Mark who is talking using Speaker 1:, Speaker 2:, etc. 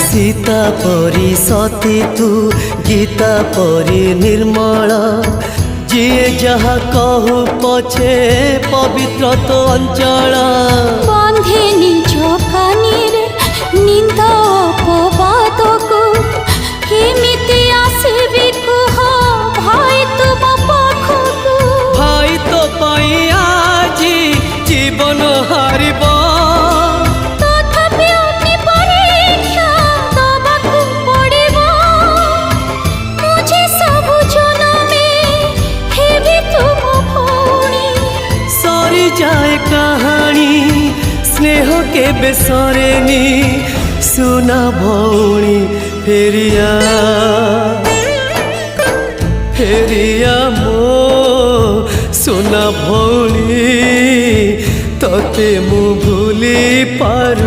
Speaker 1: सीता परी सती तू गीता परी निर्मल जिए जहा कहू पछे पवित्र तो अंचल
Speaker 2: बंधे निज कानी रे निंदा अपवाद को केमिति आसीबी कुह भाई तुम पाखकु
Speaker 1: भाई तो पाई आजी जीवन हारिब
Speaker 2: तथापि अग्नि परीक्षा दबाकु पड़िब मुझे सब जनमे हेबी तुम भौणी
Speaker 1: सरी जाए कहानी स्नेह के बेसरेनी सुना भौणी फेरिया फेरिया मो सुना भौणी तते मु भूली पार